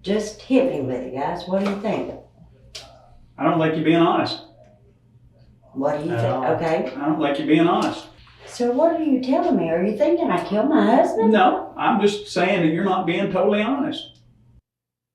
Just hit me with it, guys. What do you think? I don't think you're being honest. What do you think? Okay. I don't think you're being honest. So what are you telling me? Are you thinking I killed my husband? No, I'm just saying that you're not being totally honest.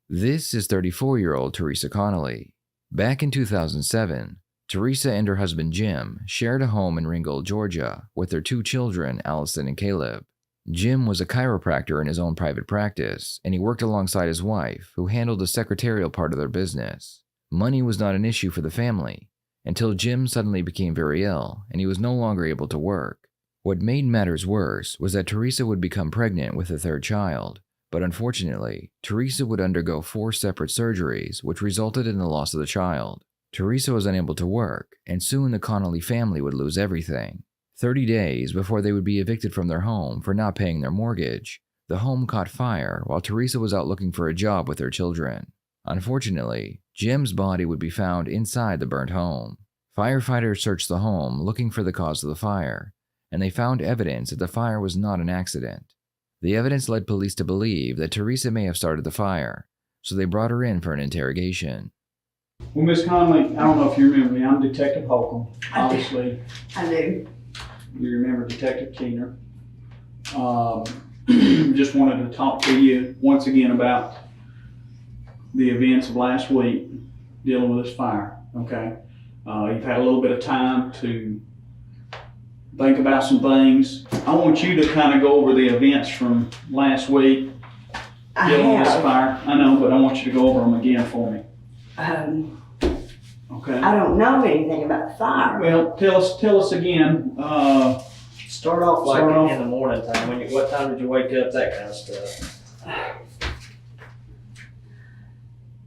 This is 34-year-old Teresa Kohnle. Back in 2007, Teresa and her husband Jim shared a home in Ringgold, Georgia, with their 2 children, Allison and Caleb. Jim was a chiropractor in his own private practice, and he worked alongside his wife, who handled the secretarial part of their business. Money was not an issue for the family, until Jim suddenly became very ill, and he was no longer able to work. What made matters worse was that Teresa would become pregnant with a 3rd child, but unfortunately, Teresa would undergo 4 separate surgeries, which resulted in the loss of the child. Teresa was unable to work, and soon the Kohnle family would lose everything. 30 days before they would be evicted from their home for not paying their mortgage, the home caught fire while Teresa was out looking for a job with her children. Unfortunately, Jim's body would be found inside the burnt home. Firefighters searched the home looking for the cause of the fire, and they found evidence that the fire was not an accident. The evidence led police to believe that Teresa may have started the fire, so they brought her in for an interrogation. Well, Miss Kohnle, I don't know if you remember me. I'm Detective Holcomb. Obviously, I do. you remember Detective Keener. Just wanted to talk to you once again about the events of last week dealing with this fire, okay? You've had a little bit of time to think about some things. I want you to kind of go over the events from last week dealing with this fire. I know, but I want you to go over them again for me. Okay. I don't know anything about the fire. Well, tell us again. Start off in the morning time. What time did you wake up? That kind of stuff.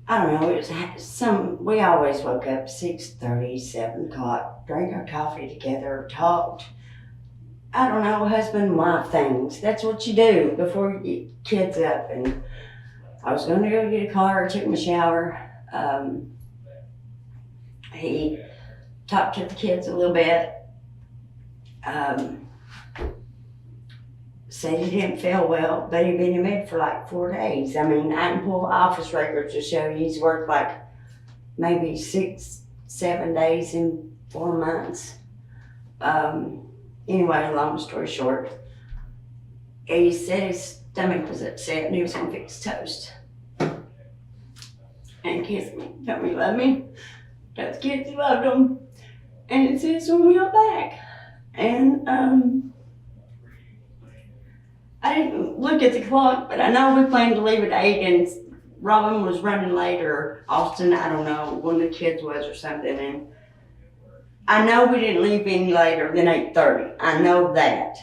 I don't know. It was we always woke up 6:30, 7 o'clock, drank our coffee together, talked. I don't know, husband and wife things. That's what you do before you get kids up. And I was going to go get a car, took my shower. He talked to the kids a little bit. Said he didn't feel well, but he'd been in bed for like 4 days. I mean, I can pull office records to show you he's worked like maybe 6, 7 days in 4 months. Anyway, long story short, he said his stomach was upset and he was gonna fix toast. And kissed me, told me he loved me, told the kids he loved them, and it says when we got back. And I didn't look at the clock, but I know we planned to leave at 8 and Robin was running late, or Austin, I don't know, one of the kids was or something. And I know we didn't leave any later than 8:30. I know that.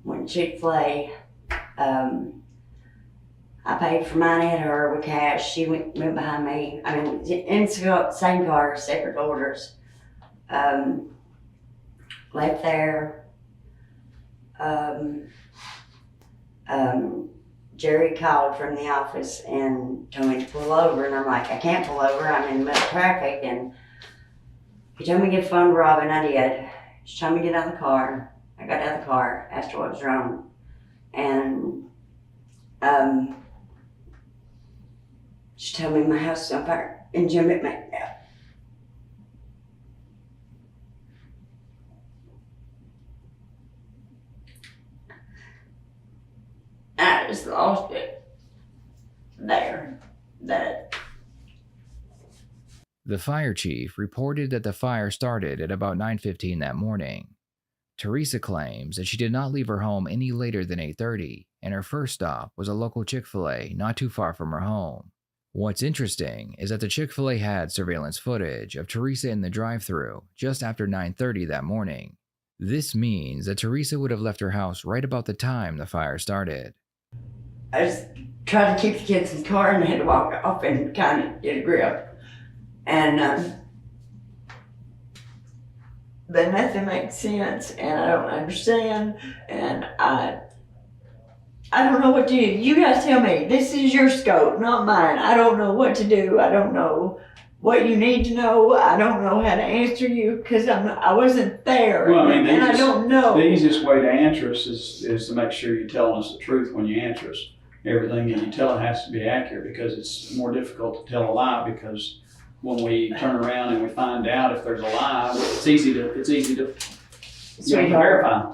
Went to Chick-fil-A. I paid for mine and her with cash. She went behind me. I mean, in the same car, separate orders. Left there. Jerry called from the office and told me to pull over, and I'm like, I can't pull over, I'm in the middle of traffic. And he told me to get the phone to Robin. I did. She told me to get out of the car. I got out of the car, asked her what was wrong, and she told me my house is on fire, and Jim hit me. I just lost it there. The fire chief reported that the fire started at about 9:15 that morning. Teresa claims that she did not leave her home any later than 8:30, and her first stop was a local Chick-fil-A not too far from her home. What's interesting is that the Chick-fil-A had surveillance footage of Teresa in the drive-thru just after 9:30 that morning. This means that Teresa would have left her house right about the time the fire started. I just tried to keep the kids in the car and I had to walk off and kind of get a grip. And but nothing makes sense, and I don't understand, and I don't know what to do. You guys tell me. This is your scope, not mine. I don't know what to do. I don't know what you need to know. I don't know how to answer you because I wasn't there, Well, I mean, I don't know. The easiest way to answer us is to make sure you're telling us the truth when you answer us. everything that you tell it has to be accurate, because it's more difficult to tell a lie, because when we turn around and we find out if there's a lie, it's easy to Sweetheart, verify.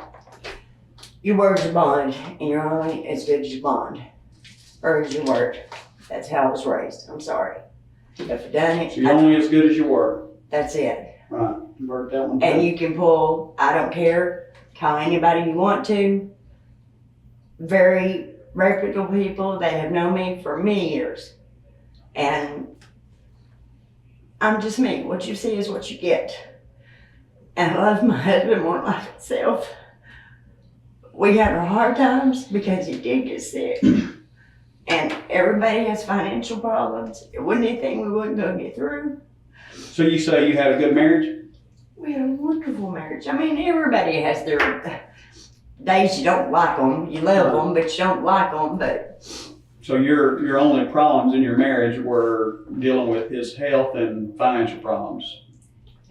your word's your bond, and you're only as good as your bond, or as your word. That's how I was raised. I'm sorry. If I done it, So you're only as good as your word. that's it. Right. Convert that one. And you can pull, I don't care, call anybody you want to. Very reputable people. They have known me for many years. And I'm just me. What you see is what you get. And I love my husband more than myself. We had our hard times because he did get sick. And everybody has financial problems. It wasn't anything we wasn't going to get through. So you say you had a good marriage? We had a wonderful marriage. I mean, everybody has their days you don't like them. You love them, but you don't like them. But So your only problems in your marriage were dealing with his health and financial problems.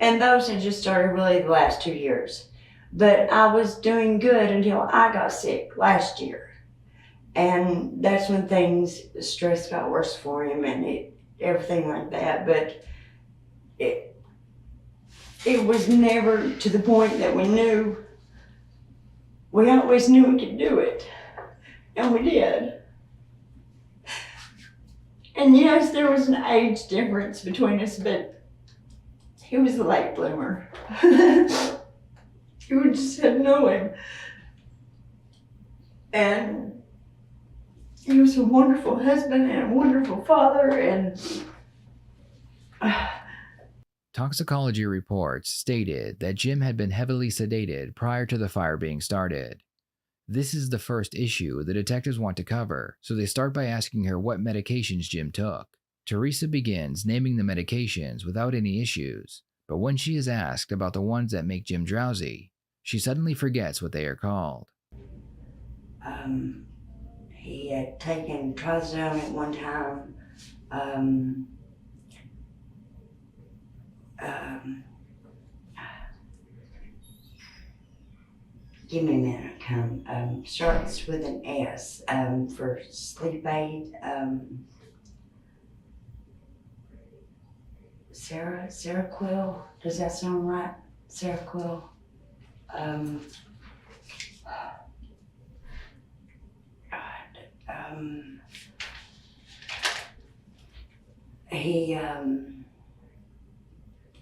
and those had just started really the last 2 years. But I was doing good until I got sick last year. And that's when the stress got worse for him and everything like that. But it was never to the point that we always knew we could do it. And we did. And yes, there was an age difference between us, but he was a late bloomer. You just had to know him. And he was a wonderful husband and a wonderful father, and Toxicology reports stated that Jim had been heavily sedated prior to the fire being started. This is the first issue the detectives want to cover, so they start by asking her what medications Jim took. Teresa begins naming the medications without any issues, but when she is asked about the ones that make Jim drowsy, she suddenly forgets what they are called. he had taken trazodone at one time. Give me a minute, starts with an S, for sleep aid, Seroquel, does that sound right? Seroquel, he,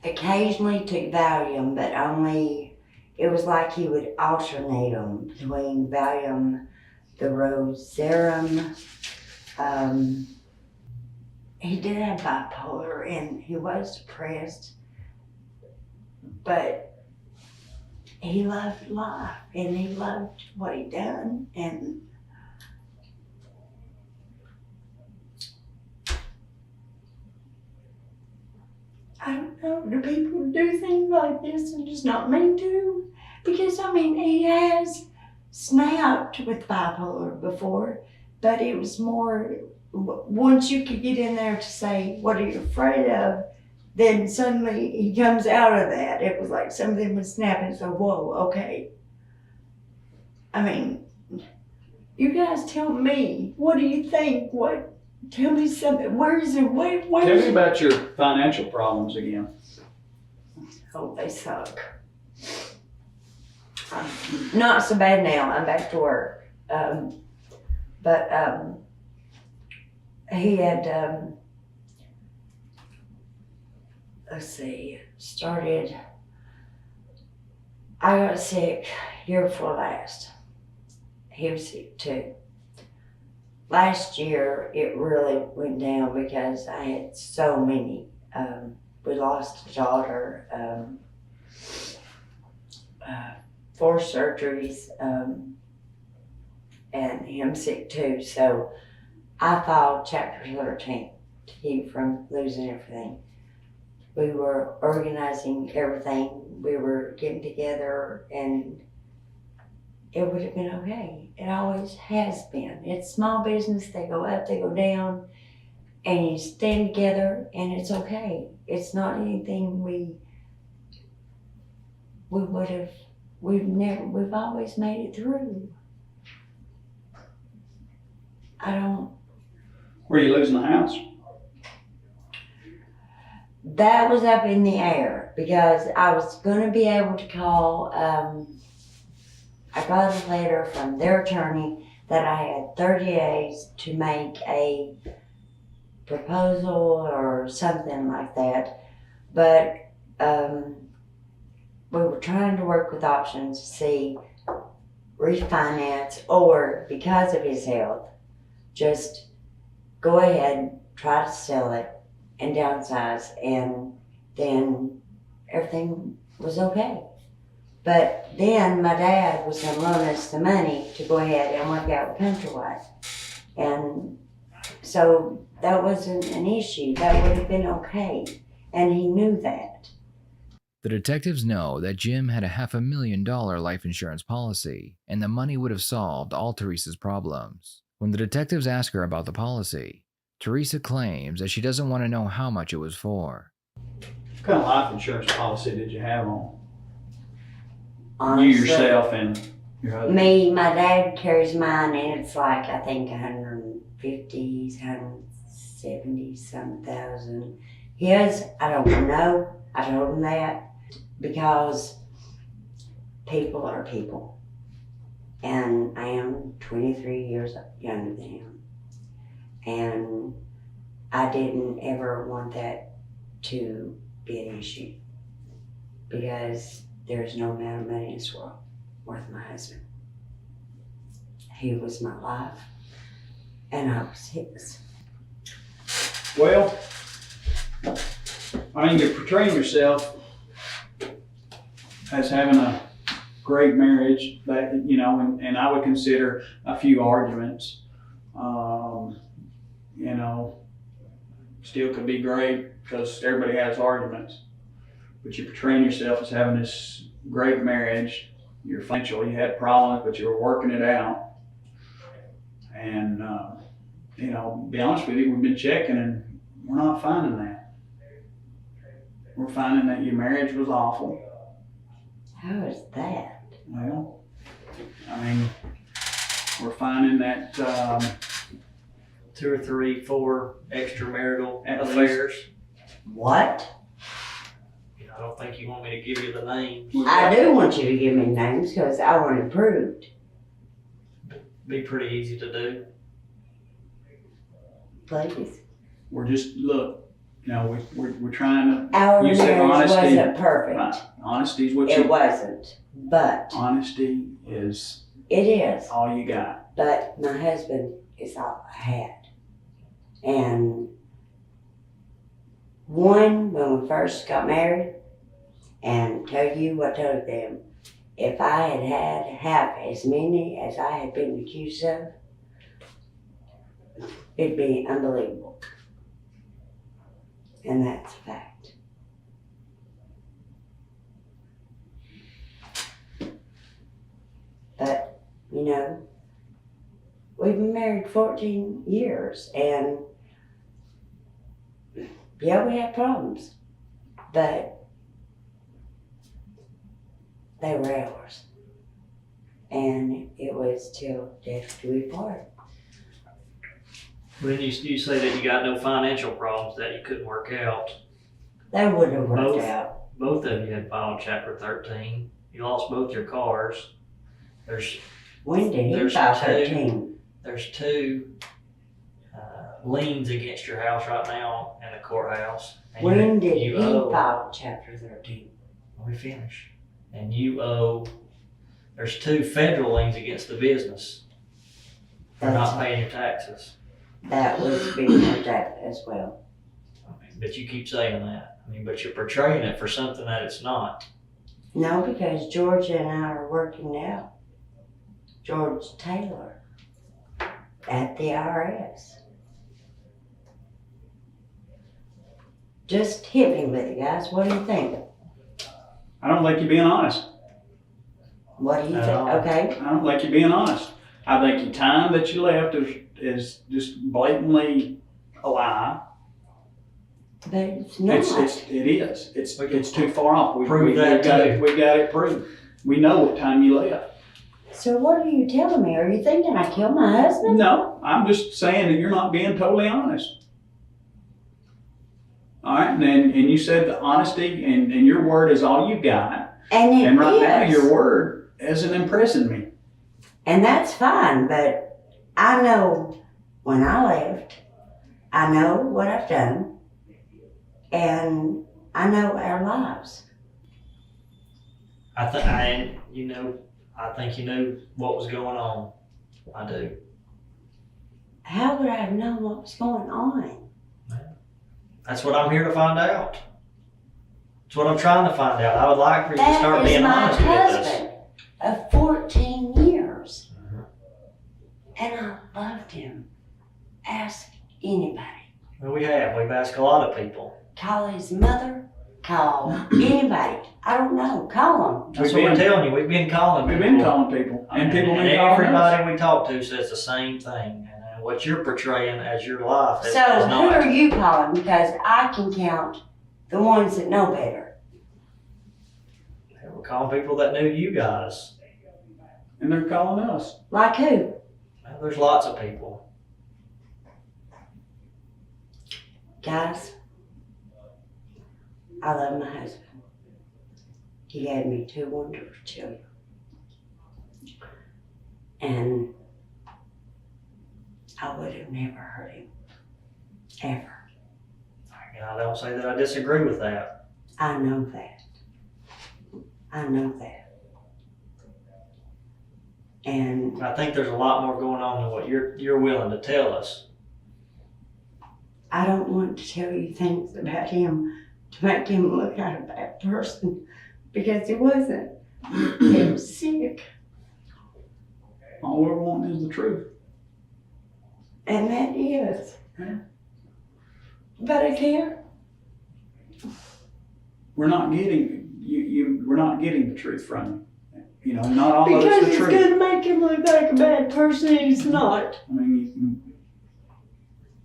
occasionally took Valium, but only, it was like he would alternate them between Valium, the Rosarum. He did have bipolar and he was depressed, but he loved life and he loved what he'd done. And I don't know, do people do things like this and just not mean to? Because, I mean, he has snapped with bipolar before, but it was more, once you could get in there to say, what are you afraid of? Then suddenly he comes out of that. It was like something was snapping, so whoa, okay. I mean, you guys tell me, what do you think? Tell me something, where is it? Tell me about your financial problems again. Oh, they suck. Not so bad now. I'm back to work. But he had, let's see, I got sick year before last. He was sick too. Last year, it really went down because I had so many. We lost a daughter, 4 surgeries, and him sick too. So I filed Chapter 13 to keep from losing everything. We were organizing everything. We were getting together, and it would have been okay. It always has been. It's small business. They go up, they go down, and you stand together, and it's okay. It's not anything we've always made it through. I don't, Were you losing the house? that was up in the air because I was gonna be able to call, I got a letter from their attorney that I had 30 days to make a proposal or something like that. But we were trying to work with options to see refinance or, because of his health, just go ahead, try to sell it and downsize, and then everything was okay. But then my dad was gonna loan us the money to go ahead and work out with Countrywide. And so that wasn't an issue. That would have been okay. And he knew that. The detectives know that Jim had a $500,000 life insurance policy, and the money would have solved all Teresa's problems. When the detectives ask her about the policy, Teresa claims that she doesn't want to know how much it was for. What kind of life insurance policy did you have on Honestly, you yourself and your husband? Me, my dad carries mine, and it's like, I think 150, 170 some thousand. His, I don't know. I told him that because people are people. And I am 23 years younger than him. And I didn't ever want that to be an issue because there's no amount of money in this world worth my husband. He was my life, and I was his. Well, I mean, you're portraying yourself as having a great marriage, that, you know, and I would consider a few arguments, you know, still could be great because everybody has arguments. But you're portraying yourself as having this great marriage. You're financial, you had problems, but you were working it out. And, you know, be honest with you, we've been checking and we're not finding that. We're finding that your marriage was awful. How is that? Well, I mean, we're finding that 2 or 3, 4 extramarital At affairs. What? I don't think you want me to give you the names. I do want you to give me names because I want it proved. Be pretty easy to do. Please. we're just, look, you know, we're trying to, Our You said marriage honesty. wasn't perfect. right, honesty is what It you, wasn't. But honesty is it is. all you got. But my husband is all I had. And when we first got married, and tell you what told them, if I had had half as many as I had been accused of, it'd be unbelievable. And that's a fact. But, you know, we've been married 14 years, and yeah, we had problems, but they were ours. And it was till death do we part. When you say that you got no financial problems that you couldn't work out, They would have worked Both. out. both of you had filed Chapter 13. You lost both your cars. There's When did he There's file two. 13? There's 2 liens against your house right now in the courthouse. And When did you he owe, file chapter 13? let me finish. And you owe, there's 2 federal liens against the business for not paying your taxes. That was being looked at as well. But you keep saying that. But you're portraying it for something that it's not. No, because George and I are working now. George Taylor at the IRS. Just hit me with it, guys. What do you think? I don't think you're being honest. What do you At think? all. Okay. I don't think you're being honest. I think your time that you left is just blatantly a lie. But it's not. It is. It's too far off. Prove that we got too. it. We got it proved. We know what time you left. So what are you telling me? Are you thinking I killed my husband? No, I'm just saying that you're not being totally honest. All right, and you said the honesty and your word is all you got. And right now, is. your word isn't impressing me. And that's fine, but I know when I left, I know what I've done, and I know our lives. I think you knew what was going on. I do. How would I have known what was going on? That's what I'm here to find out. That's what I'm trying to find out. I would like for you to start being honest with us. That is my husband of 14 years. And I loved him. Ask anybody. Well, we've asked a lot of people. Call his mother. Call anybody. I don't know. Call him. That's what we're telling you. We've been calling people. We've been calling people. And people and been calling us. everybody we talk to says the same thing. And what you're portraying as your life is So not. who are you calling? Because I can count the ones that know better. We're calling people that knew you guys. And they're calling us. Like who? Well, there's lots of people. Guys, I love my husband. He gave me 2 wonderful children. And I would have never hurt him. Ever. And I don't say that I disagree with that. I know that. I know that. And I think there's a lot more going on than what you're willing to tell us. I don't want to tell you things about him to make him look like a bad person, because he wasn't. He was sick. All we're wanting is the truth. And that is. Yeah. But I can't. We're not getting we're not getting the truth from you. You know, not all of Because it's the it's truth. going to make him look like a bad person, and he's not. I mean,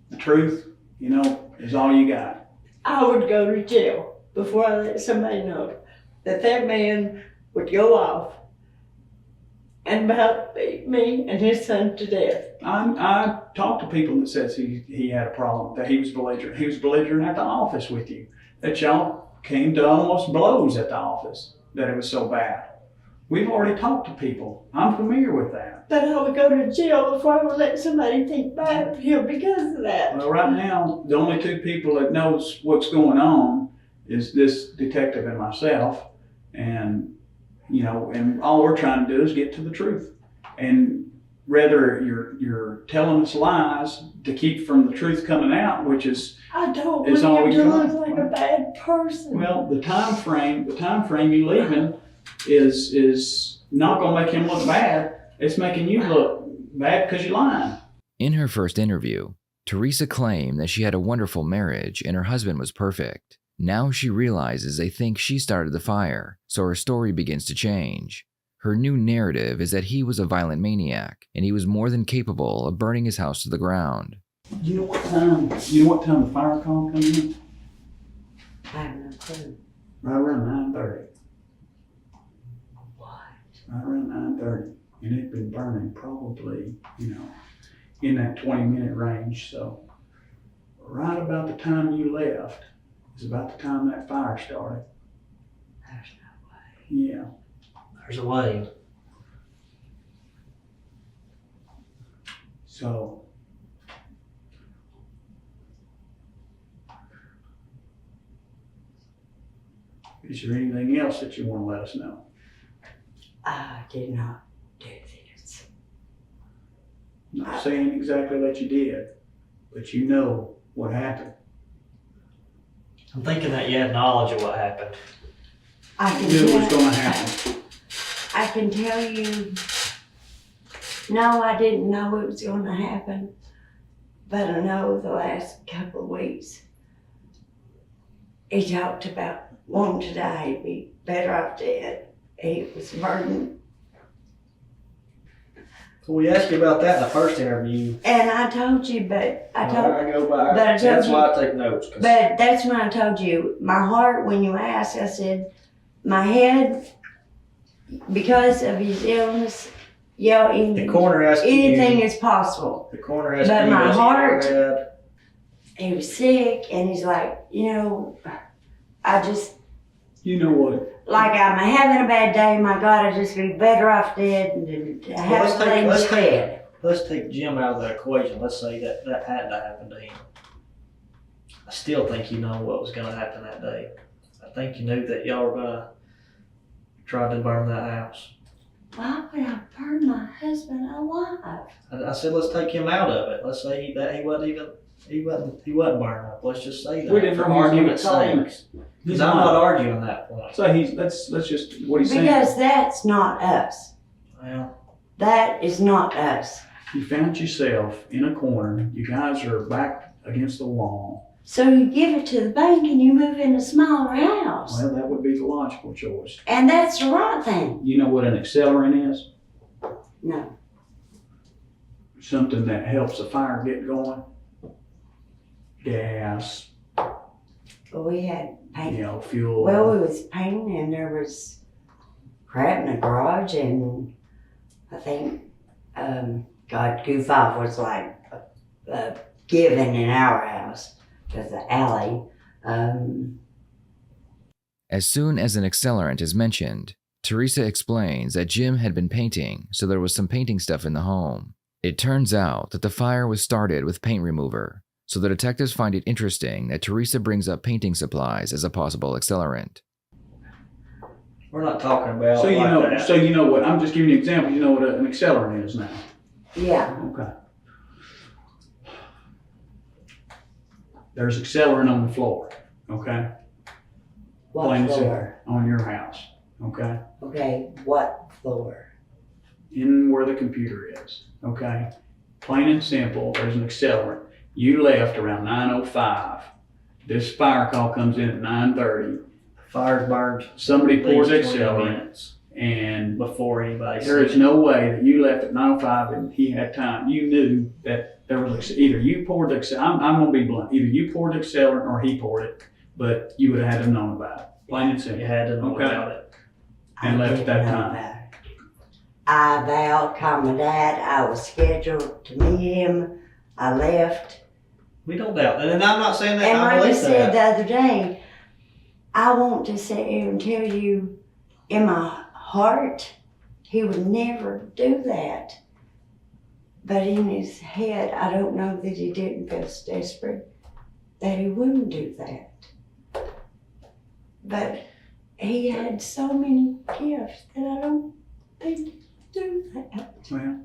the truth, you know, is all you got. I would go to jail before I let somebody know that that man would go off and about beat me and his son to death. I talked to people that says he had a problem, that he was belligerent. He was belligerent at the office with you. That y'all came to almost blows at the office, that it was so bad. We've already talked to people. I'm familiar with that. But I would go to jail before I would let somebody think bad of him because of that. Well, right now, the only 2 people that knows what's going on is this detective and myself. And, you know, and all we're trying to do is get to the truth. And whether you're telling us lies to keep from the truth coming out, which is I don't It's all want we him to got. look like a bad person. well, the time frame you leaving is not going to make him look bad. It's making you look bad because you're lying. In her first interview, Teresa claimed that she had a wonderful marriage and her husband was perfect. Now she realizes they think she started the fire, so her story begins to change. Her new narrative is that he was a violent maniac and he was more than capable of burning his house to the ground. You know what time the fire call comes in? I have no clue. Right around 9:30. What? Right around 9:30. And it's been burning probably, you know, in that 20-minute range. So right about the time you left is about the time that fire started. There's no way. Yeah. There's a way. So is there anything else that you want to let us know? I did not do this. I'm not saying exactly that you did, but you know what happened. I'm thinking that you have knowledge of what happened. I You can knew it was tell- going to happen. I can tell you, no, I didn't know it was going to happen, but I know the last couple of weeks, he talked about wanting to die. He'd be better off dead. He was burdened. So we asked you about that in the first interview. And I told you, but I told, I go by. but I told That's you- why I take notes. 'Cause but that's when I told you, my heart, when you asked, I said, my head, because of his illness, Yeah, The coroner asked anything you. is possible. The coroner asked But you. my has he heart- ever had- He was sick, and he's like, I just, You know what? like I'm having a bad day. My God, I'd just be better off dead than to have let's take- things let's take- said. Let's take Jim out of the equation. Let's say that hadn't happened to him. I still think you know what was going to happen that day. I think you knew that y'all were going to try to burn that house. Why would I burn my husband alive? I said, let's take him out of it. Let's say that he wasn't burned up. Let's just say that. We didn't for know he was gonna argument's call him. sake. Because I'm not arguing that point. So let's just, what he's saying. Because that's not us. Well, That is not us. You found yourself in a corner. You guys are back against the wall. So you give it to the bank and you move in a smaller house. Well, that would be the logical choice. And that's the right thing. You know what an accelerant is? No. Something that helps a fire get going. Gas, But we had paint. fuel. Well, we was painting and there was crap in the garage, and I think, goof off was like given in our house, because the alley. As soon as an accelerant is mentioned, Teresa explains that Jim had been painting, so there was some painting stuff in the home. It turns out that the fire was started with paint remover, so the detectives find it interesting that Teresa brings up painting supplies as a possible accelerant. we're not talking about So that. you know what, I'm just giving you an example. You know what an accelerant is now. Yeah. Okay. There's accelerant on the floor, okay? What Plain and simple. floor? On your house, okay? Okay, what floor? In where the computer is, okay? Plain and simple, there's an accelerant. You left around 9:05. This fire call comes in at 9:30. Fire's burned Somebody at pours least 20 accelerant, minutes and before anybody there sees is it. no way that you left at 9:05 and he had time. You knew that there was either you poured the accelerant. I'm gonna be blunt. Either you poured the accelerant or he poured it, but you would have had to know about it. Plain and simple. You had to know Okay. about it. And I left didn't that know time. about it. I vowed, called my dad. I was scheduled to meet him. I left. We don't doubt that. And I'm not saying that And I like I believe said that. the other day, I want to sit here and tell you, in my heart, he would never do that. But in his head, I don't know that he didn't feel desperate that he wouldn't do that. But he had so many gifts that I don't think he'd do that. Well,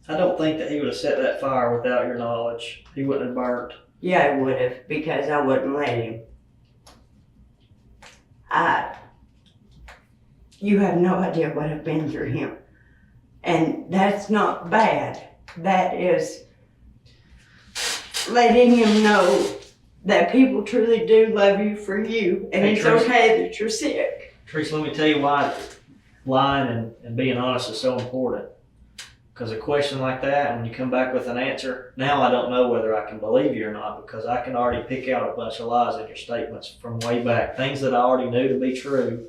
I don't think that he would have set that fire without your knowledge. He wouldn't have burnt. Yeah, I would have, because I wouldn't let him. You have no idea what I've been through him. And that's not bad. That is letting him know that people truly do love you for you, and Hey, it's Teresa. okay that you're sick. Teresa, let me tell you why lying and being honest is so important. Because a question like that, when you come back with an answer, now I don't know whether I can believe you or not, because I can already pick out a bunch of lies in your statements from way back. Things that I already knew to be true,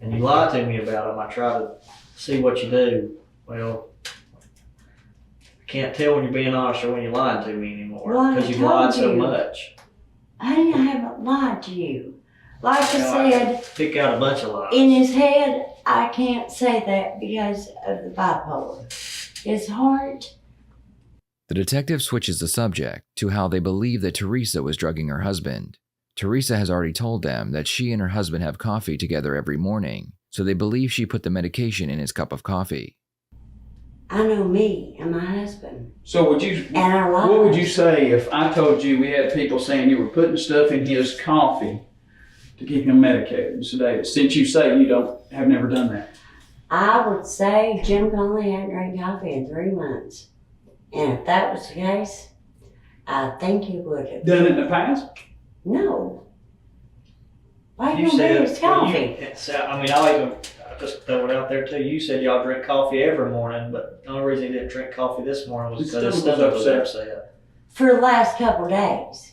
and you lie to me about them. I try to see what you do. Well, I can't tell when you're being honest or when you're lying to me anymore, Well, I because you've told lied so you. much. Honey, I haven't lied to you. Like I Now, I said, can pick out a bunch of lies. in his head, I can't say that because of the bipolar. His heart, The detective switches the subject to how they believe that Teresa was drugging her husband. Teresa has already told them that she and her husband have coffee together every morning, so they believe she put the medication in his cup of coffee. I know me and my husband so would you? and our lives. What would you say if I told you we had people saying you were putting stuff in his coffee to keep him medicated and sedated? Since you say you have never done that. I would say Jim Kohnle hadn't drank coffee in 3 months. And if that was the case, I think he would have. Done it in the past? No. Why You you said, drink his coffee? I'll just throw it out there too. You said y'all drink coffee every morning, but the only reason he didn't drink coffee this morning was His because his stomach stomach was was upset. upset. For the last couple of days.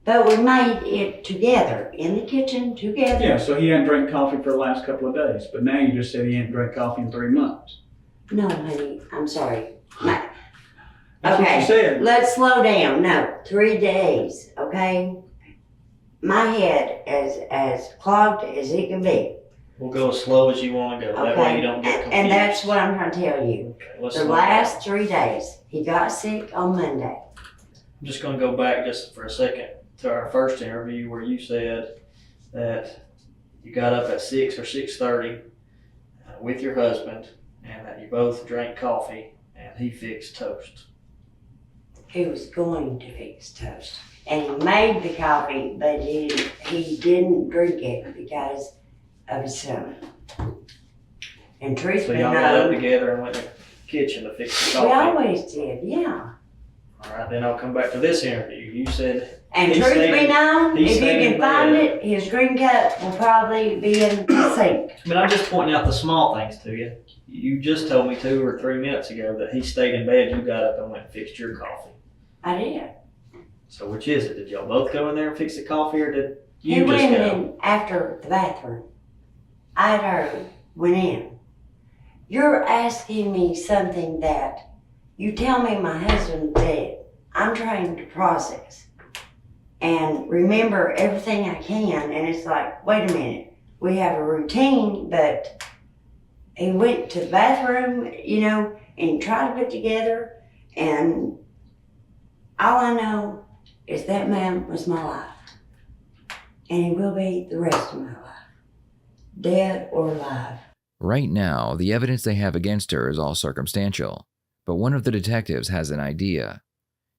But we made it together, in the kitchen, together. Yeah, so he hadn't drank coffee for the last couple of days, but now you just said he hadn't drank coffee in 3 months. No, honey, I'm sorry. That's what Okay. you said. Let's slow down. No, 3 days, okay? My head as clogged as it can be. We'll go as slow as you wanna go, that way Okay, you don't get confused. and that's what I'm trying to tell you. Okay, let's The slow last down. 3 days, he got sick on Monday. I'm just gonna go back just for a second to our first interview where you said that you got up at 6 or 6:30 with your husband and that you both drank coffee and he fixed toast. He was going to fix toast. And he made the coffee, but he didn't drink it because of his stomach. And Teresa So been y'all got up known, together and went to the kitchen to fix the we coffee. always did, yeah. All right, then I'll come back to this interview. You said, And He's truth be saying- known, he's if you saying can find that- it, his green cup will probably be in the sink. but I'm just pointing out the small things to you. You just told me 2 or 3 minutes ago that he stayed in bed, you got up and went and fixed your coffee. I did. So which is it? Did y'all both go in there and fix the coffee or did He you just went go? in after the bathroom. I'd heard, went in. You're asking me something that you tell me my husband did. I'm trying to process and remember everything I can. And it's like, wait a minute, we have a routine, but he went to the bathroom, and tried to put together. And all I know is that man was my life. And he will be the rest of my life, dead or alive. Right now, the evidence they have against her is all circumstantial, but one of the detectives has an idea.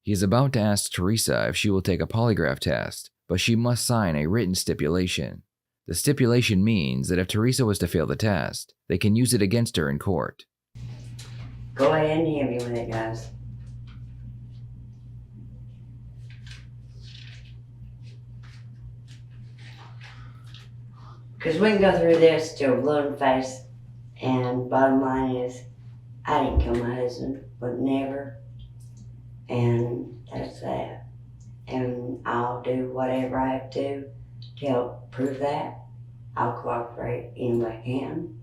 He is about to ask Teresa if she will take a polygraph test, but she must sign a written stipulation. The stipulation means that if Teresa was to fail the test, they can use it against her in court. Go ahead and hit me with it, guys. Because we can go through this till blue in the face, and bottom line is, I didn't kill my husband, would never, and that's that. And I'll do whatever I have to help prove that. I'll cooperate any way I can,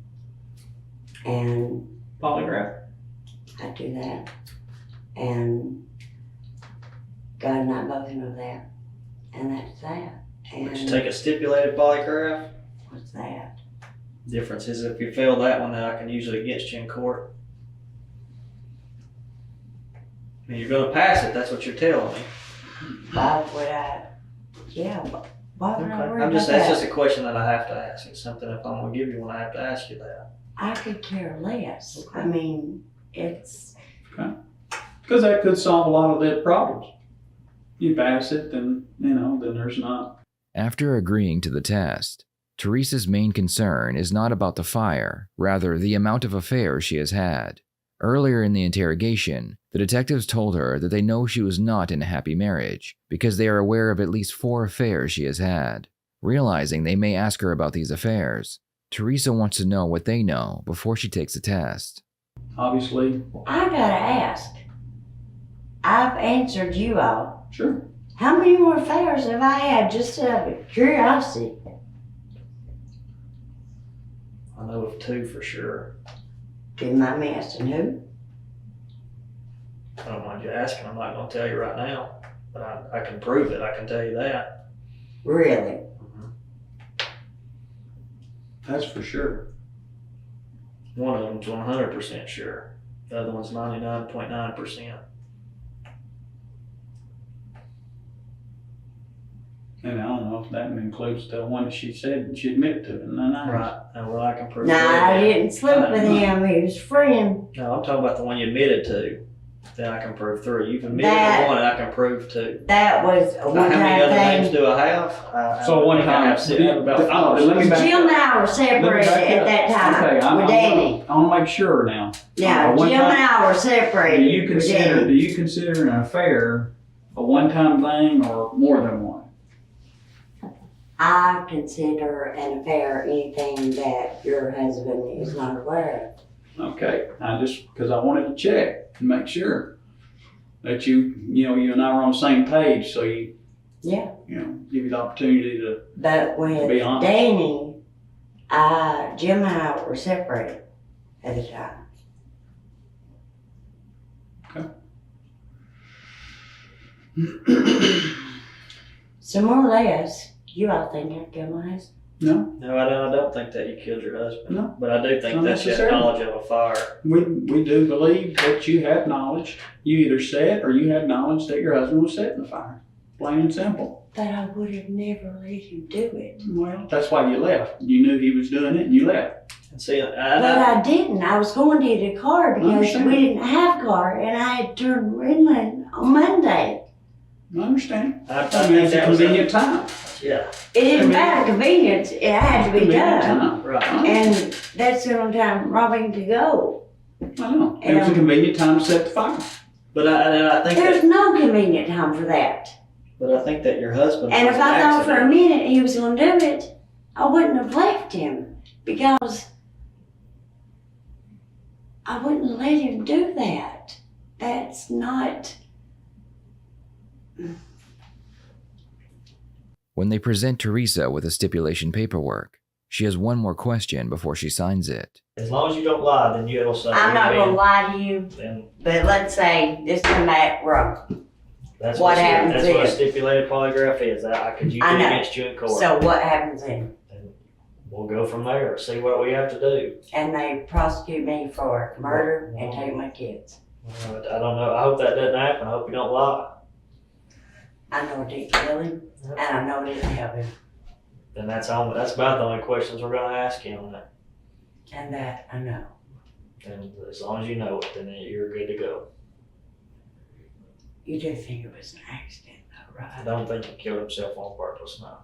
and Polygraph. I do that. And God and I both know that. And that's that. Would you And take a stipulated polygraph? what's that? Difference is if you fail that one, then I can use it against you in court. I mean, you're gonna pass it, that's what you're telling me. Why would I? Yeah, why would I worry That's about that? just a question that I have to ask. It's something if I'm gonna give you one, I have to ask you that. I could care less. Okay. I mean, it's, Because that could solve a lot of their problems. You pass it, then there's not. After agreeing to the test, Teresa's main concern is not about the fire, rather the amount of affairs she has had. Earlier in the interrogation, the detectives told her that they know she was not in a happy marriage because they are aware of at least 4 affairs she has had. Realizing they may ask her about these affairs, Teresa wants to know what they know before she takes the test. Obviously, I gotta ask. I've answered you all. sure. How many more affairs have I had just out of curiosity? I know of 2 for sure. Do you mind me asking who? I don't mind you asking, I'm not gonna tell you right now. But I can prove it, I can tell you that. Really? That's for sure. One of them's 100% sure. The other one's 99.9%. And I don't know if that includes the one that she said she admitted to. And then Right, and well, I can prove Nah, I that. didn't sleep with him. He was a friend. No, I'm talking about the one you admitted to. Then I can prove 3. You've admitted That- to 1 and I can prove 2. That was a Now, how many one-time other names thing. do I have? So one I think I time, have I have about let me back Jim and I were separated back at up. that time Okay, with Danny. I want to make sure now. Now, one Jim time- and I were Do separated you with consider Danny. an affair a one-time thing or more than one? I consider an affair anything that your husband is not aware Okay, because I wanted to check and make sure that you and I were on the same page, so you, Yeah. give you the opportunity to of. But with be honest. Danny, Jim and I were separated at the time. So more or less, you all think I killed my husband? No, No, I don't think that you killed your husband. No. But I do think Not that you had necessarily. knowledge of a fire. we do believe that you had knowledge. You either said or you had knowledge that your husband was setting the fire. Plain and simple. But I would have never let him do it. Well, that's why you left. You knew he was doing it and you left. And see, But I didn't. I was going to get a car because Understand. we didn't have a car, and I had turned inland on Monday. I understand. I I mean, think it's a that was convenient time. Yeah, It didn't matter convenience. It had to be Convenient done. time. right. And that's the only time Robin could go. I know. It was a convenient time to set the fire. But I think There's that, no convenient time for that. but I think that your husband. And was if an I thought for a accident. minute he was going to do it, I wouldn't have left him because I wouldn't let him do that. That's not. When they present Teresa with the stipulation paperwork, she has one more question before she signs it. As long as you don't lie, then you'll say. I'm not you're going to lie to you, being- Then but let's say this come back wrong. that's What happens That's what a then? stipulated polygraph is. That I could use I it know. against you in court. So what happens then? And we'll go from there. See what we have to do. And they prosecute me for murder and take my kids. I don't know. I hope that doesn't happen. I hope you don't lie. I know it didn't kill him, and I know it didn't help him, Then that's about the only questions we're gonna ask you on that. and that I know. And as long as you know it, then you're good to go. You do think it was an accident, though, I right? don't think he killed himself on purpose, no.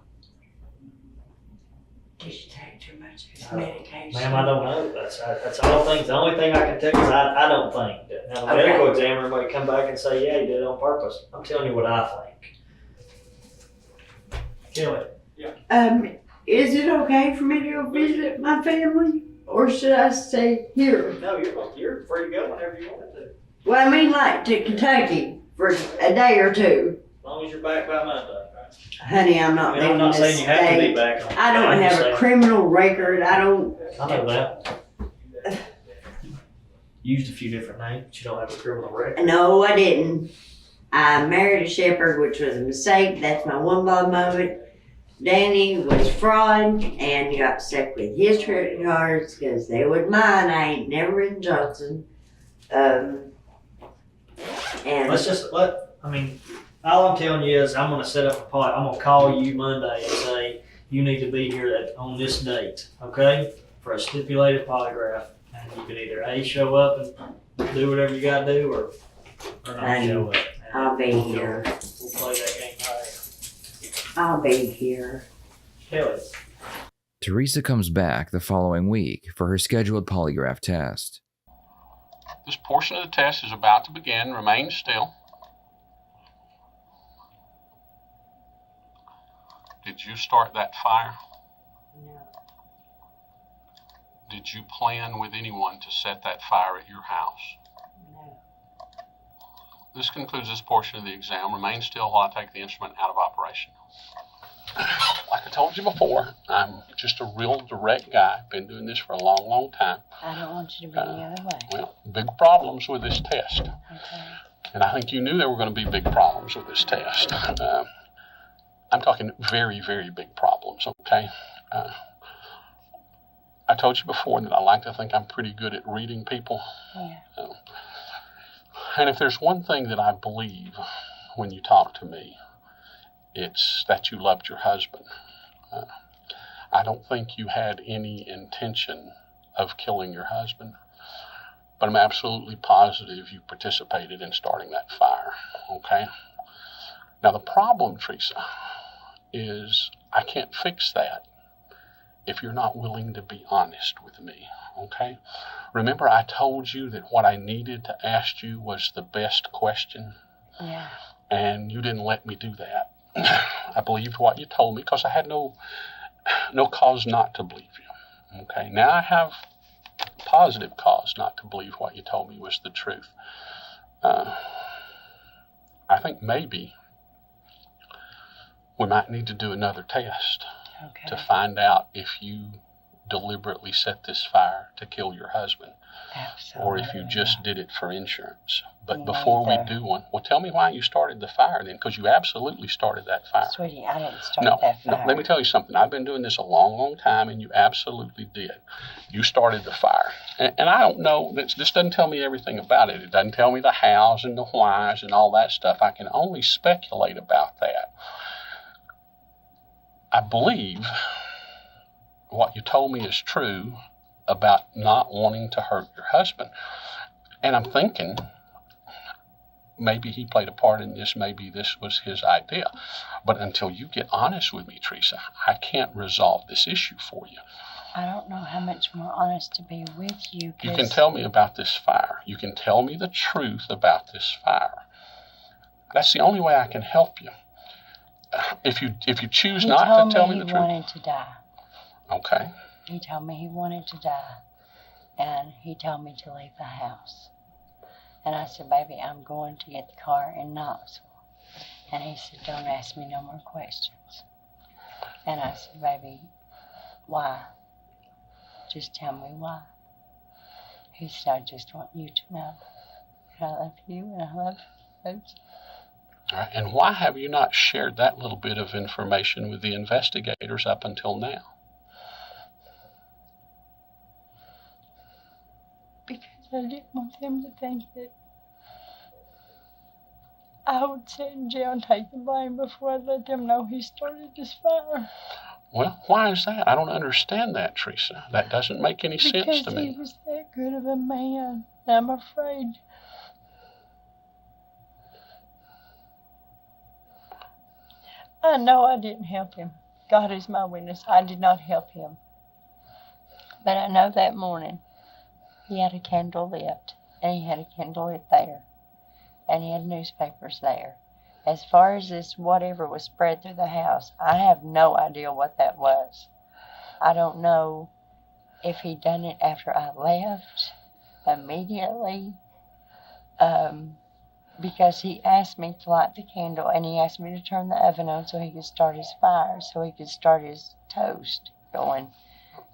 Did you take too much of his I don't- medication? Ma'am, I don't know. That's all things. The only thing I can tell you is I don't think. Now the Okay. medical examiner might come back and say, yeah, you did it on purpose. I'm telling you what I think. Kelly, Is it okay for me to go visit my family, or should I stay here? no, you're free to go whenever you want to. As Well, I mean, like to Kentucky for a day or two. long as you're back by Monday. Honey, I'm I not mean, leaving I'm not this saying you have to be state. back. I don't I'm just have a saying- criminal record. I don't. I know that. Used a few different names, but you don't have a criminal record. No, I didn't. I married a shepherd, which was a mistake. That's my one bad moment. Danny was fraud and got stuck with his credit cards because they were mine. I ain't never ridden Johnson. And All I'm telling you is I'm gonna set up a pot. I'm gonna call you Monday and say, you need to be here on this date, okay? For a stipulated polygraph. And you can either A, show up and do whatever you gotta do, or not show up. And I'll be here. We'll play that game later. I'll be here. Kelly, Teresa comes back the following week for her scheduled polygraph test. This portion of the test is about to begin. Remain still. Did you start that fire? No. Did you plan with anyone to set that fire at your house? No. This concludes this portion of the exam. Remain still while I take the instrument out of operation. Like I told you before, I'm just a real direct guy. Been doing this for a long, long time. I don't want you to be the other way. Well, big problems with this test. Okay. And I think you knew there were going to be big problems with this test. I'm talking very, very big problems, okay? I told you before that I like to think I'm pretty good at reading people. Yeah. And if there's one thing that I believe when you talk to me, it's that you loved your husband. I don't think you had any intention of killing your husband, but I'm absolutely positive you participated in starting that fire, okay? Now the problem, Teresa, is I can't fix that if you're not willing to be honest with me, okay? Remember I told you that what I needed to ask you was the best question? Yeah. And you didn't let me do that. I believed what you told me because I had no cause not to believe you, okay? Now I have positive cause not to believe what you told me was the truth. I think maybe we might need to do another test Okay. to find out if you deliberately set this fire to kill your husband, or if you Absolutely just not. did it for insurance. But before we Neither. do one, well, tell me why you started the fire then, because you absolutely started that fire. Sweetie, I didn't start No, that no, fire. let me tell you something. I've been doing this a long, long time, and you absolutely did. You started the fire. And I don't know, this doesn't tell me everything about it. It doesn't tell me the hows and the whys and all that stuff. I can only speculate about that. I believe what you told me is true about not wanting to hurt your husband. And I'm thinking maybe he played a part in this, maybe this was his idea. But until you get honest with me, Teresa, I can't resolve this issue for you. I don't know how much more honest to be with you. You can tell me about this fire. You can tell me the truth about this fire. That's the only way I can help you. If you choose not to tell me the He truth. wanted to die. Okay. He told me he wanted to die. And he told me to leave the house. And I said, baby, I'm going to get the car in Knoxville. And he said, don't ask me no more questions. And I said, baby, why? Just tell me why. He said, I just want you to know that I love you and I love you. All right. And why have you not shared that little bit of information with the investigators up until now? Because I didn't want them to think that I would sit in jail and take the blame before I let them know he started this fire. Well, why is that? I don't understand that, Teresa. That doesn't make any sense to Because me. he was that good of a man. I'm afraid. I know I didn't help him. God is my witness. I did not help him. But I know that morning he had a candle lit, and he had a candle lit there, and he had newspapers there. As far as this whatever was spread through the house, I have no idea what that was. I don't know if he'd done it after I left immediately, because he asked me to light the candle, and he asked me to turn the oven on so he could start his fire, so he could start his toast going.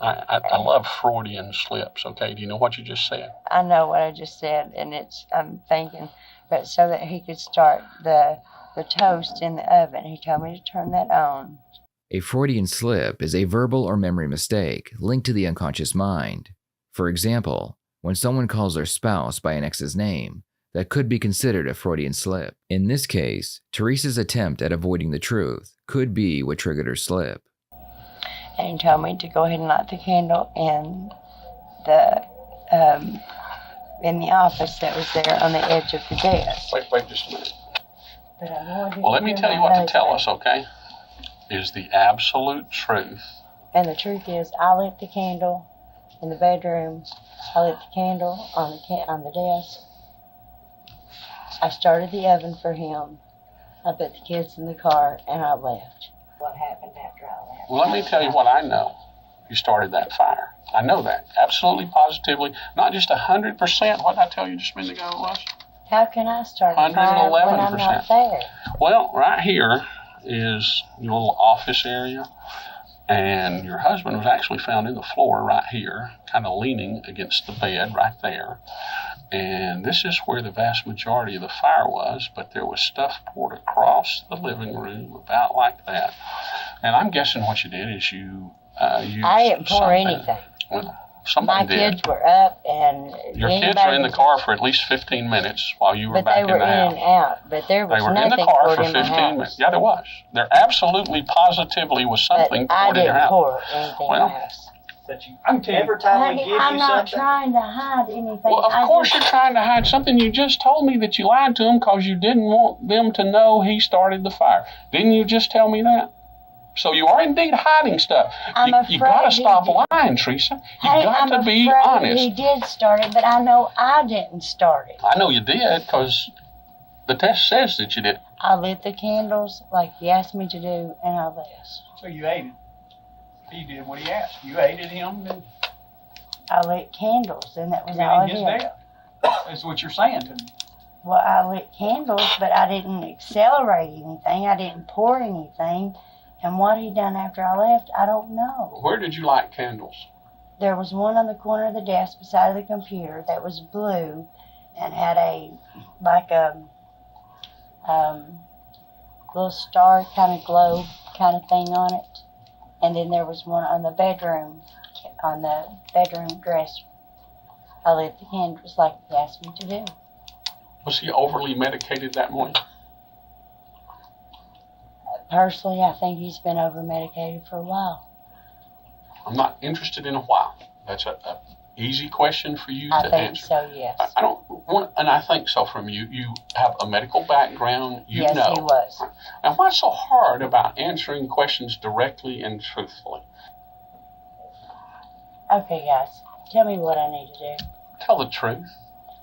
I love Freudian slips, okay? Do you know what you just said? I know what I just said, and I'm thinking, but so that he could start the toast in the oven, he told me to turn that on. A Freudian slip is a verbal or memory mistake linked to the unconscious mind. For example, when someone calls their spouse by an ex's name, that could be considered a Freudian slip. In this case, Teresa's attempt at avoiding the truth could be what triggered her slip. And he told me to go ahead and light the candle in the office that was there on the edge of the desk. Wait just a minute. But I wanted Well, let me to tell you my what to tell husband. us, okay? Is the absolute truth. And the truth is, I lit the candle in the bedroom. I lit the candle on the desk. I started the oven for him. I put the kids in the car, and I left. What happened after I left? Well, let me tell you what I know. You started that fire. I know that. Absolutely, positively. Not just 100%. What did I tell you just a minute ago it was? How can I start a fire when I'm not there? Well, right here is your little office area. And your husband was actually found in the floor right here, kind of leaning against the bed right there. And this is where the vast majority of the fire was, but there was stuff poured across the living room about like that. And I'm guessing what you did is you used I didn't pour something. anything. Well, somebody My did. kids were up, and Your kids were in the car for at least 15 minutes while you were but back they in were the house. in and out. But there was They were in nothing the car poured for in my 15 house. minutes. Yeah, there was. There absolutely, positively was something But I poured in your didn't house. pour anything Well, in my house. That you, I can tell you. every time we Honey, give I'm you not something, trying to hide anything. Well, of course you're trying to hide something. You just told me that you lied to them because you didn't want them to know he started the fire. Didn't you just tell me that? So you are indeed hiding stuff. You got to stop lying, Teresa. You got to be honest. He did start it, but I know I didn't start it. I know you did because the test says that you did. I lit the candles like he asked me to do, and I left. So you ate it. He did what he asked. You aided him, then I lit candles, and that was all I committing did. his death. That's what you're saying to me. Well, I lit candles, but I didn't accelerate anything. I didn't pour anything. And what he done after I left, I don't know. Where did you light candles? there was one on the corner of the desk beside the computer that was blue and had a little star kind of globe kind of thing on it. And then there was one on the bedroom dresser. I lit the candles like he asked me to do. Was he overly medicated that morning? Personally, I think he's been over medicated for a while. I'm not interested in a while. That's a easy question for you I to think answer. so, yes. I don't want, and I think so from you. You have a medical background. You Yes, know. he was. And what's so hard about answering questions directly and truthfully? Okay, guys, tell me what I need to do. Tell the truth.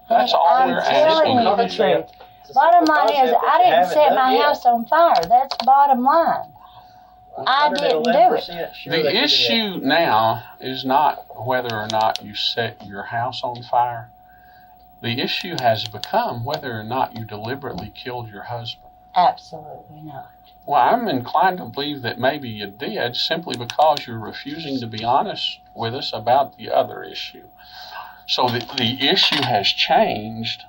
That's all I'm we're telling asking. you the truth. Bottom line is, I didn't set my house on fire. That's bottom line. I didn't do it. The issue now is not whether or not you set your house on fire. The issue has become whether or not you deliberately killed your husband. Absolutely not. Well, I'm inclined to believe that maybe you did simply because you're refusing to be honest with us about the other issue. So the issue has changed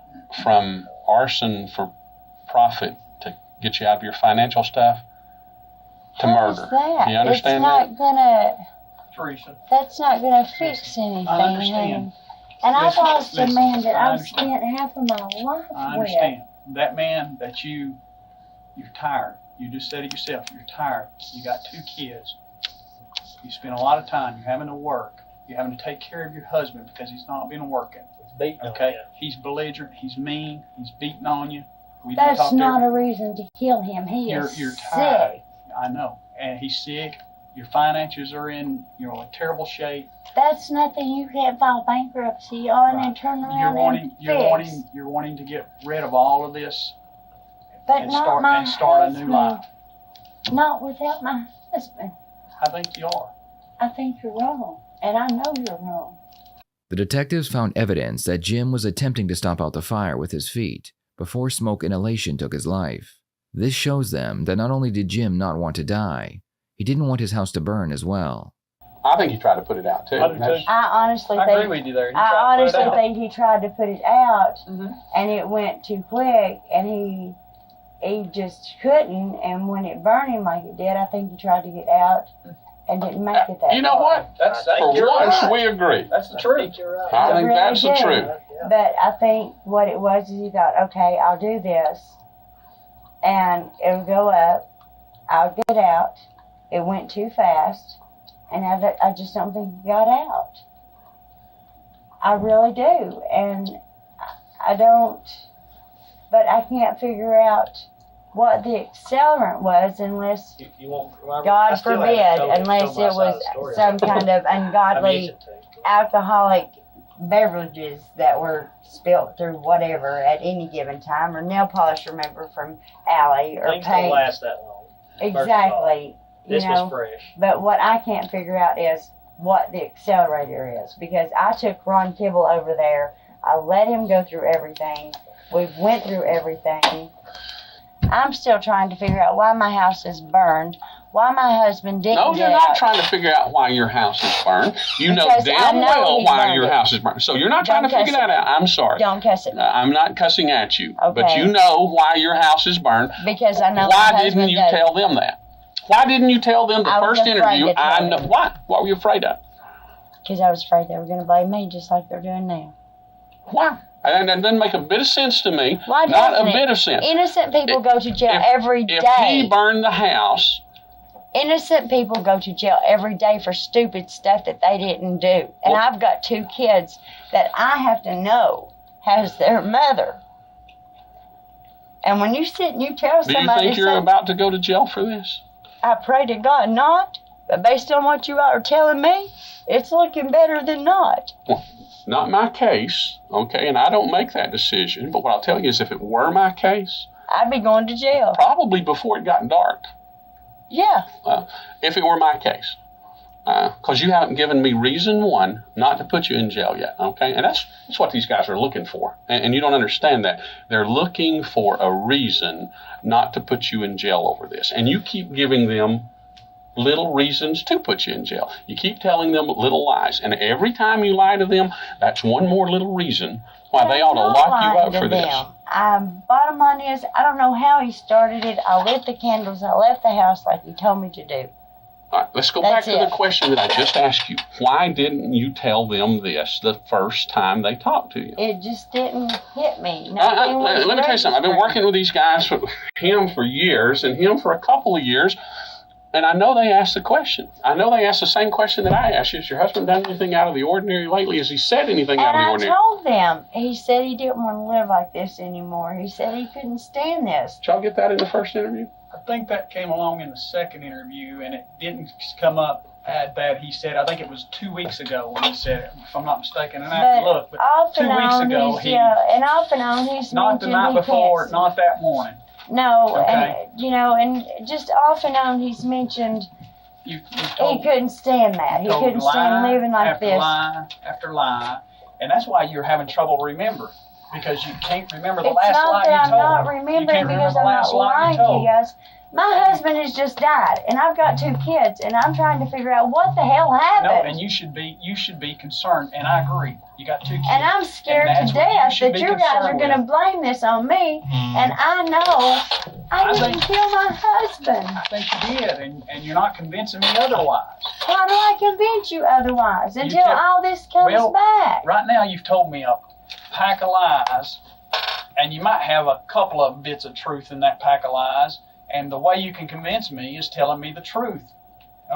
from arson for profit to get you out of your financial stuff to How's murder. that? You understand Teresa. That's not gonna fix anything. I understand. And I've Listen, lost a listen, man that I I've understand. spent half of my life I with. understand. That man that you're tired. You just said it yourself. You're tired. You got 2 kids. You spend a lot of time. You're having to work. You're having to take care of your husband because he's not been working. Okay? He's belligerent. He's mean. He's beating on you. We didn't That's talk to not him. a reason to kill him. He You're is tired. sick. I know. And he's sick. Your finances are in, a terrible shape. That's nothing you can't file bankruptcy on Right. and turn You're around wanting, and you're fix. wanting, you're wanting to get rid of all of this But and not start my and start a husband. new life. Not without my husband. I think you are. I think you're wrong. And I know you're wrong. The detectives found evidence that Jim was attempting to stomp out the fire with his feet before smoke inhalation took his life. This shows them that not only did Jim not want to die, he didn't want his house to burn as well. I think he tried to put it out too. I do too. I honestly I agree think with you there. I honestly think he tried to put it out Mhm. and it went too quick and he just couldn't, and when it burned him like it did, I think he tried to get out and didn't make it that You know far. what? For once, we agree. That's the truth. I think really that's the do. truth. But I think what it was is he thought, okay, I'll do this and it'll go up, I'll get out. It went too fast and I just don't think he got out. I really do. And I don't, but I can't figure out what the accelerant was unless, God forbid, unless it was some kind of ungodly alcoholic beverages that were spilt through whatever at any given time, or nail polish remover from Allie, or Things don't paint. last that long. Exactly. This you was know, fresh. but what I can't figure out is what the accelerator is, because I took Ron Kibble over there. I let him go through everything. We went through everything. I'm still trying to figure out why my house is burned, why my husband didn't No, get you're not out. trying to figure out why your house is burned. You know Because I damn know well he why burned your it. house is burned. So you're not trying Don't to figure cuss that at out. I'm sorry. Don't cuss at me, I'm not cussing at you, but Okay. you know why your house is burned. because I know Why my husband didn't you does. tell them that? Why didn't you tell them the I was first afraid interview? to tell I know them. why. What were you afraid of? Because I was afraid they were going to blame me just like they're doing now. Why? And that doesn't make a bit of sense to me. Why Not doesn't a it? bit of sense. Innocent people go to jail every If day. he burned the house, Innocent people go to jail every day for stupid stuff that they didn't do. And Well- I've got 2 kids that I have to know has their mother. And when you sit and you tell do you somebody think you're something, about to go to jail for this? I pray to God not. But based on what you are telling me, it's looking better than not. Not my case, okay, and I don't make that decision. But what I'll tell you is if it were my case, I'd be going to jail. probably before it got dark, Yeah. if it were my case. Because you haven't given me reason one not to put you in jail yet, okay? And that's what these guys are looking for. And you don't understand that. They're looking for a reason not to put you in jail over this. And you keep giving them little reasons to put you in jail. You keep telling them little lies. And every time you lie to them, that's one more little reason why they ought to lock you up for this. Bottom line is, I don't know how he started it. I lit the candles. I left the house like he told me to do. All right, let's go back to the question that I just asked you. Why didn't you tell them this the first time they talked to you? It just didn't hit me. Let me tell you something. I've been working with these guys, him for years and him for a couple of years, and I know they asked the question. I know they asked the same question that I asked you. Has your husband done anything out of the ordinary lately? Has he said anything out of the ordinary? And I told them. He said he didn't want to live like this anymore. He said he couldn't stand this. Did y'all get that in the first interview? I think that came along in the second interview, and it didn't come up at that. He said, I think it was 2 weeks ago when he said it, if I'm not mistaken. And I have to look, but off 2 and weeks on, ago, and off and on, he's not the mentioned night he before, can't. not that morning. No, Okay. and just off and on, he's mentioned You he told, couldn't stand that. He told couldn't stand living like after this. lie after lie, and that's why you're having trouble remembering, because you can't remember the It's last not lie that you I'm told. not You remembering can't remember because the I'm last not lie you lying to told. you guys. My husband has just died, and I've got 2 kids, and I'm trying to figure out what the hell happened. No, and you should be concerned, and I agree. You got 2 kids. And I'm scared And that's to what you death should that be you guys are concerned going to with. blame this on me, and I know I I didn't think- kill my husband. I think you did, and you're not convincing me otherwise. How do I convince you otherwise until tell- all this comes Well, back? Right now, you've told me a pack of lies, and you might have a couple of bits of truth in that pack of lies, and the way you can convince me is telling me the truth.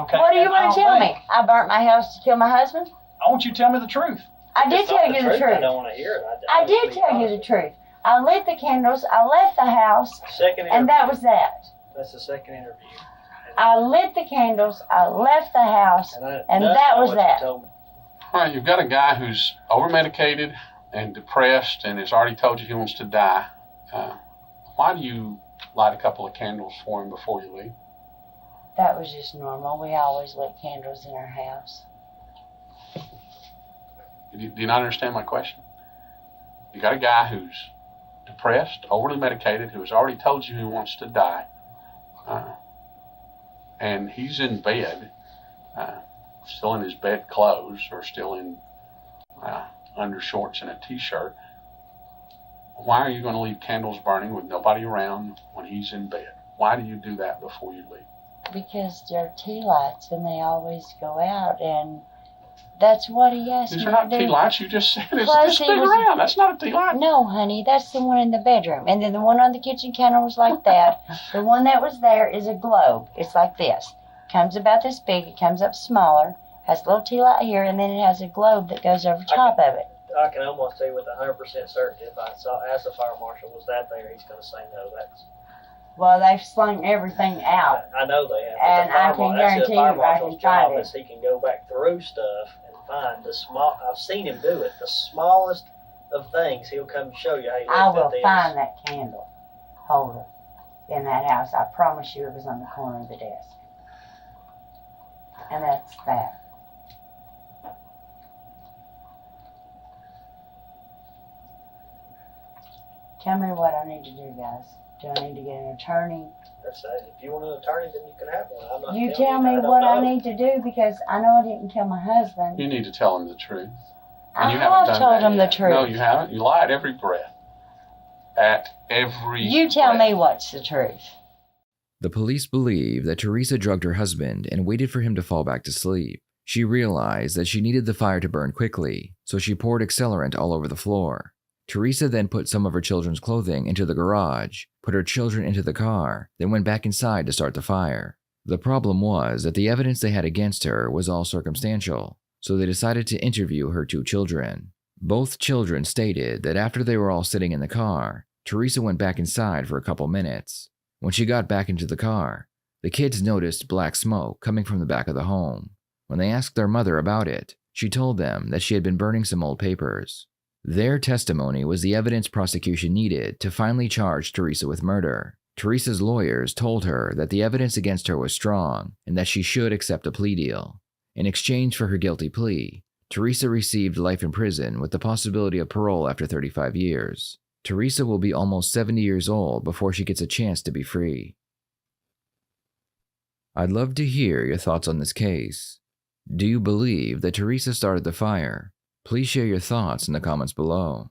Okay? What do you And want I to don't tell think- me? I burnt my house to kill my husband? I want you to tell me the truth. I did It's not tell you the I truth. don't want to hear it. I did tell you the truth. I lit the candles, I left the house, Second interview. and that was that. That's the second interview. I lit the candles, I left the house, and that's that not was what that. You told me. All right, you've got a guy who's over-medicated and depressed and has already told you he wants to die. Why do you light a couple of candles for him before you leave? That was just normal. We always lit candles in our house. Do you not understand my question? You got a guy who's depressed, overly medicated, who has already told you he wants to die, and he's in bed, still in his bed clothes, or still in undershorts and a t-shirt. Why are you going to leave candles burning with nobody around when he's in bed? Why do you do that before you leave? Because they're tea lights and they always go out, and that's what he asked These me are not to do. tea lights. You just said it's Plus, just he spin was- around. That's not a tea light. No, honey, that's the one in the bedroom. And then the one on the kitchen counter was like that. The one that was there is a globe. It's like this. Comes about this big. It comes up smaller. Has a little tea light here, and then it has a globe that goes over top of it. I can almost tell you with 100% certainty if I asked the fire marshal, was that there, he's going to say no. That's. Well, they've slung everything out. I know they have. And I can guarantee you I marshal's can job find is he can go back through stuff and find the small. I've seen him do it. The smallest of things, he'll come show you. Hey, I look will at this. find that candle holder in that house. I promise you it was on the corner of the desk. And that's that. Tell me what I need to do, guys. Do I need to get an attorney? That's it. If you want an attorney, then you can have one. I'm not You telling tell me I don't what I know. need to do, because I know I didn't kill my husband. You need to tell him the truth. I And you haven't have done told that him the yet. truth. No, you haven't. You lie at every breath. At every You tell breath. me what's the truth. The police believe that Teresa drugged her husband and waited for him to fall back to sleep. She realized that she needed the fire to burn quickly, so she poured accelerant all over the floor. Teresa then put some of her children's clothing into the garage, put her children into the car, then went back inside to start the fire. The problem was that the evidence they had against her was all circumstantial, so they decided to interview her 2 children. Both children stated that after they were all sitting in the car, Teresa went back inside for a couple minutes. When she got back into the car, the kids noticed black smoke coming from the back of the home. When they asked their mother about it, she told them that she had been burning some old papers. Their testimony was the evidence prosecution needed to finally charge Teresa with murder. Teresa's lawyers told her that the evidence against her was strong and that she should accept a plea deal. In exchange for her guilty plea, Teresa received life in prison with the possibility of parole after 35 years. Teresa will be almost 70 years old before she gets a chance to be free. I'd love to hear your thoughts on this case. Do you believe that Teresa started the fire? Please share your thoughts in the comments below.